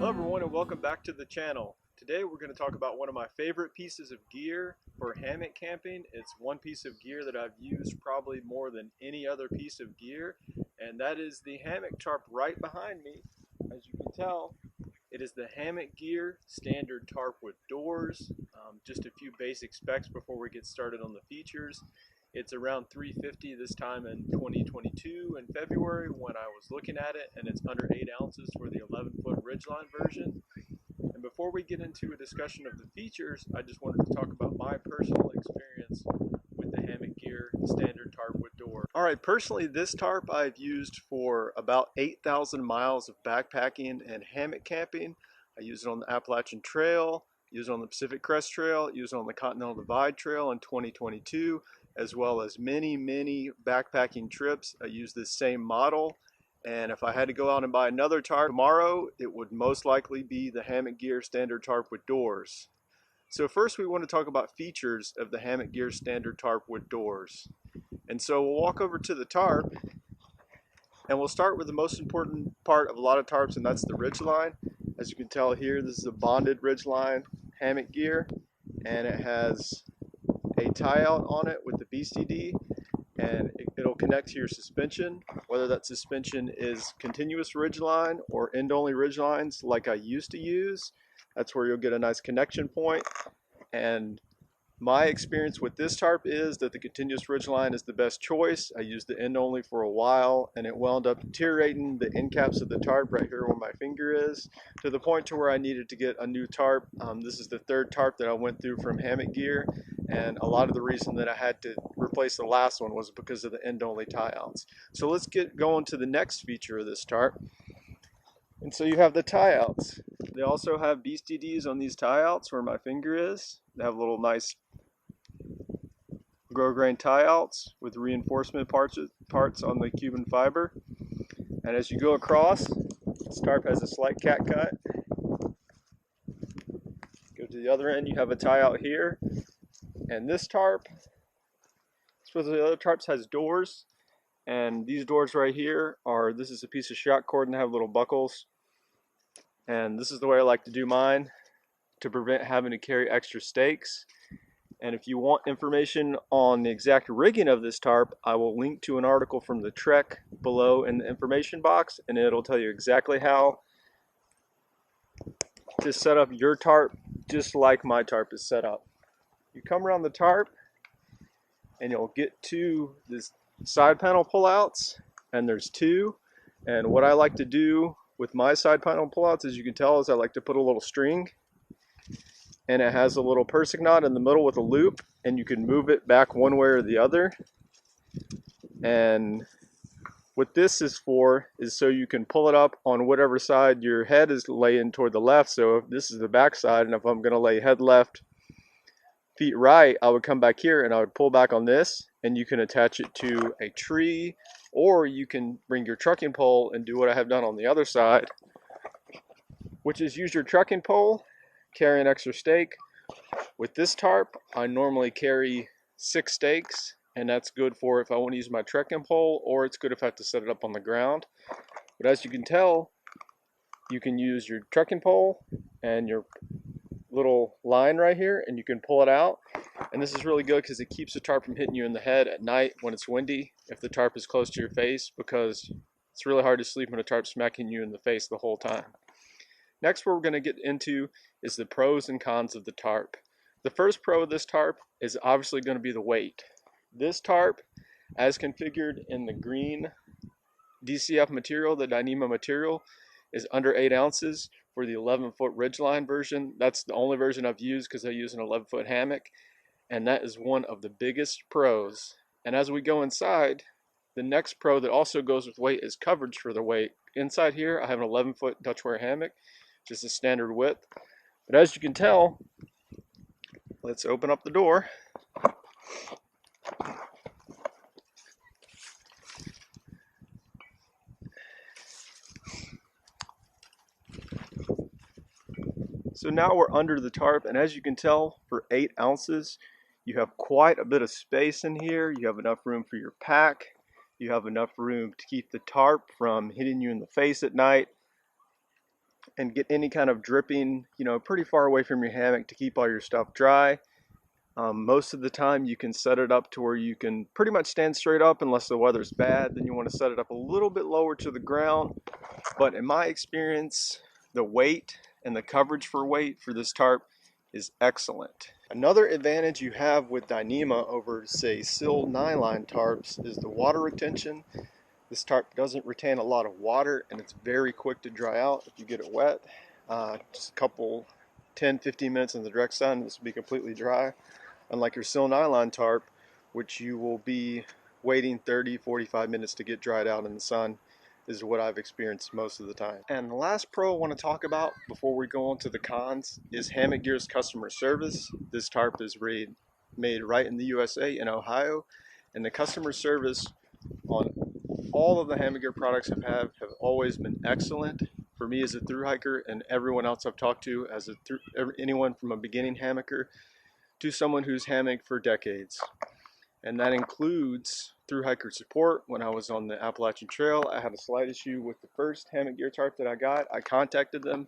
Hello everyone and welcome back to the channel. Today we're going to talk about one of my favorite pieces of gear for hammock camping. It's one piece of gear that I've used probably more than any other piece of gear, and that is the hammock tarp right behind me. As you can tell, it is the Hammock Gear Standard Tarp with doors. Just a few basic specs before we get started on the features. It's around $350 this time in 2022 in February when I was looking at it, and it's under 8 ounces for the 11-foot ridgeline version. And before we get into a discussion of the features, I just wanted to talk about my personal experience with the Hammock Gear Standard Tarp with door. Alright, personally this tarp I've used for about 8,000 miles of backpacking and hammock camping. I use it on the Appalachian Trail, use it on the Pacific Crest Trail, use it on the Continental Divide Trail in 2022, as well as many backpacking trips. I use this same model, and if I had to go out and buy another tarp tomorrow, it would most likely be the Hammock Gear Standard Tarp with doors. So first we want to talk about features of the Hammock Gear Standard Tarp with doors. And so we'll walk over to the tarp, and we'll start with the most important part of a lot of tarps, and that's the ridgeline. As you can tell here, this is a bonded ridgeline hammock gear, and it has a tie out on it with the BCD, and it'll connect to your suspension, whether that suspension is continuous ridgeline or end-only ridgelines like I used to use. That's where you'll get a nice connection point. And my experience with this tarp is that the continuous ridgeline is the best choice. I used the end only for a while, and it wound up deteriorating the end caps of the tarp right here where my finger is, to the point to where I needed to get a new tarp. This is the third tarp that I went through from Hammock Gear, and a lot of the reason that I had to replace the last one was because of the end only tie outs. So let's get going to the next feature of this tarp. And so you have the tie outs. They also have BCDs on these tie outs where my finger is. They have little nice grow grain tie outs with reinforcement parts on the Cuban fiber. And as you go across, this tarp has a slight cat cut. Go to the other end, you have a tie out here. And this tarp, as the other tarps, has doors. And these doors right here are, this is a piece of shock cord and have little buckles. And this is the way I like to do mine to prevent having to carry extra stakes. And if you want information on the exact rigging of this tarp, I will link to an article from the Trek below in the information box, and it'll tell you exactly how to set up your tarp just like my tarp is set up. You come around the tarp and you'll get to this side panel pullouts, and there's two. And what I like to do with my side panel pullouts, as you can tell, is I like to put a little string, and it has a little pursing knot in the middle with a loop, and you can move it back one way or the other. And what this is for is so you can pull it up on whatever side your head is laying toward the left. So if this is the back side, and if I'm going to lay head left, feet right, I would come back here and I would pull back on this, and you can attach it to a tree, or you can bring your trucking pole and do what I have done on the other side, which is use your trucking pole, carry an extra stake. With this tarp, I normally carry 6 stakes, and that's good for if I want to use my trekking pole, or it's good if I have to set it up on the ground. But as you can tell, you can use your trekking pole and your little line right here, and you can pull it out. And this is really good because it keeps the tarp from hitting you in the head at night when it's windy, if the tarp is close to your face, because it's really hard to sleep when a tarp's smacking you in the face the whole time. Next, what we're going to get into is the pros and cons of the tarp. The first pro of this tarp is obviously going to be the weight. This tarp, as configured in the green DCF material, the Dyneema material, is under 8 ounces for the 11-foot ridgeline version. That's the only version I've used because I use an 11-foot hammock, and that is one of the biggest pros. And as we go inside, the next pro that also goes with weight is coverage for the weight. Inside here, I have an 11-foot Dutchware hammock, just a standard width. But as you can tell, let's open up the door. So now we're under the tarp, and as you can tell, for 8 ounces, you have quite a bit of space in here. You have enough room for your pack. You have enough room to keep the tarp from hitting you in the face at night. and get any kind of dripping, you know, pretty far away from your hammock to keep all your stuff dry. Most of the time you can set it up to where you can pretty much stand straight up unless the weather's bad. Then you want to set it up a little bit lower to the ground. But in my experience, the weight and the coverage for weight for this tarp is excellent. Another advantage you have with Dyneema over, say, Sil nylon tarps is the water retention. This tarp doesn't retain a lot of water, and it's very quick to dry out if you get it wet. Just a couple 10-15 minutes in the direct sun, this will be completely dry. Unlike your Sil nylon tarp, which you will be waiting 30-45 minutes to get dried out in the sun, is what I've experienced most of the time. And the last pro I want to talk about before we go on to the cons is Hammock Gear's customer service. This tarp is made right in the USA in Ohio, and the customer service on all of the Hammock Gear products have always been excellent. For me as a thru hiker and everyone else I've talked to, as anyone from a beginning hammocker to someone who's hammocked for decades. And that includes thru hiker support. When I was on the Appalachian Trail, I had a slight issue with the first Hammock Gear tarp that I got. I contacted them.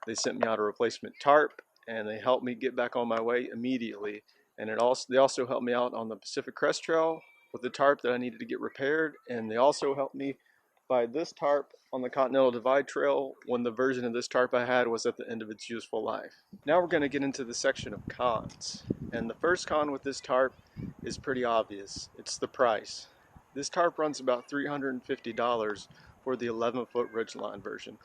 They sent me out a replacement tarp, and they helped me get back on my way immediately. And they also helped me out on the Pacific Crest Trail with the tarp that I needed to get repaired, and they also helped me buy this tarp on the Continental Divide Trail when the version of this tarp I had was at the end of its useful life. Now we're going to get into the section of cons. And the first con with this tarp is pretty obvious. It's the price. This tarp runs about $350 for the 11-foot ridgeline version.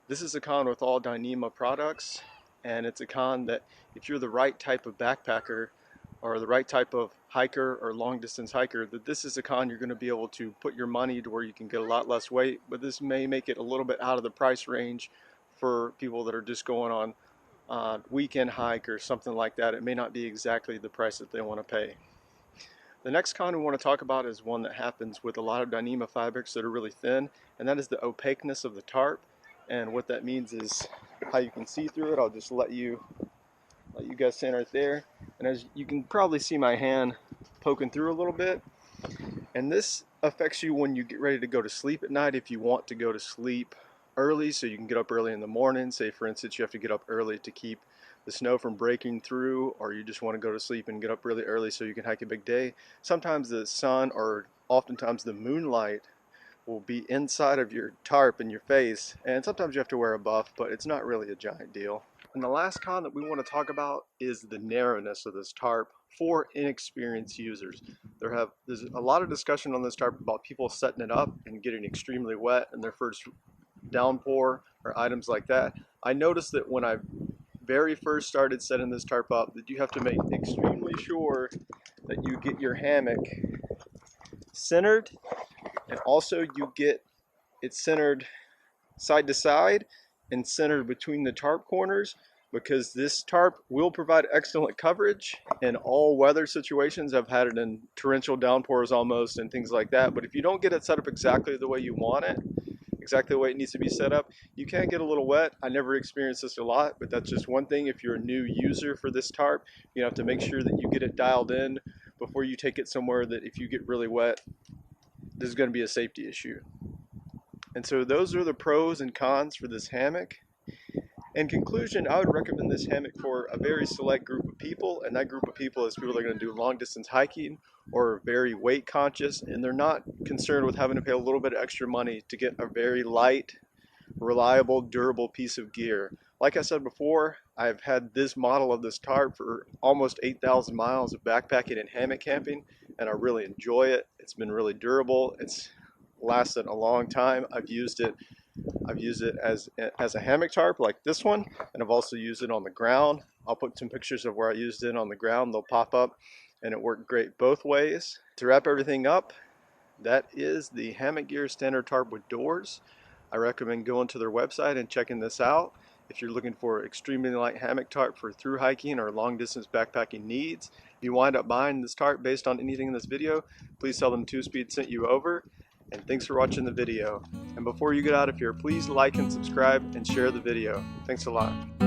This is a con with all Dyneema products, and it's a con that if you're the right type of backpacker or the right type of hiker or long distance hiker, that this is a con you're going to be able to put your money to where you can get a lot less weight, but this may make it a little bit out of the price range for people that are just going on weekend hike or something like that. It may not be exactly the price that they want to pay. The next con we want to talk about is one that happens with a lot of Dyneema fabrics that are really thin, and that is the opaqueness of the tarp. And what that means is how you can see through it. I'll just let you guys stand right there, and as you can probably see my hand poking through a little bit, and this affects you when you get ready to go to sleep at night. If you want to go to sleep early so you can get up early in the morning, say for instance you have to get up early to keep the snow from breaking through, or you just want to go to sleep and get up really early so you can hike a big day, sometimes the sun or oftentimes the moonlight will be inside of your tarp in your face, and sometimes you have to wear a buff, but it's not really a giant deal. And the last con that we want to talk about is the narrowness of this tarp for inexperienced users. There's a lot of discussion on this tarp about people setting it up and getting extremely wet in their first downpour or items like that. I noticed that when I very first started setting this tarp up, that you have to make extremely sure that you get your hammock centered, and also you get it centered side to side and centered between the tarp corners, because this tarp will provide excellent coverage in all weather situations. I've had it in torrential downpours almost and things like that, but if you don't get it set up exactly the way you want it, exactly the way it needs to be set up, you can get a little wet. I never experienced this a lot, but that's just one thing. If you're a new user for this tarp, you have to make sure that you get it dialed in before you take it somewhere that if you get really wet, this is going to be a safety issue. And so those are the pros and cons for this hammock. In conclusion, I would recommend this hammock for a very select group of people, and that group of people is people that are going to do long distance hiking or very weight conscious, and they're not concerned with having to pay a little bit of extra money to get a very light, reliable, durable piece of gear. Like I said before, I've had this model of this tarp for almost 8,000 miles of backpacking and hammock camping, and I really enjoy it. It's been really durable. It's lasted a long time. I've used it as a hammock tarp like this one, and I've also used it on the ground. I'll put some pictures of where I used it on the ground. They'll pop up, and it worked great both ways. To wrap everything up, that is the Hammock Gear Standard Tarp with doors. I recommend going to their website and checking this out if you're looking for extremely light hammock tarp for through hiking or long distance backpacking needs. If you wind up buying this tarp based on anything in this video, please tell them 2Speed sent you over. And thanks for watching the video. And before you get out of here, please like and subscribe and share the video. Thanks a lot.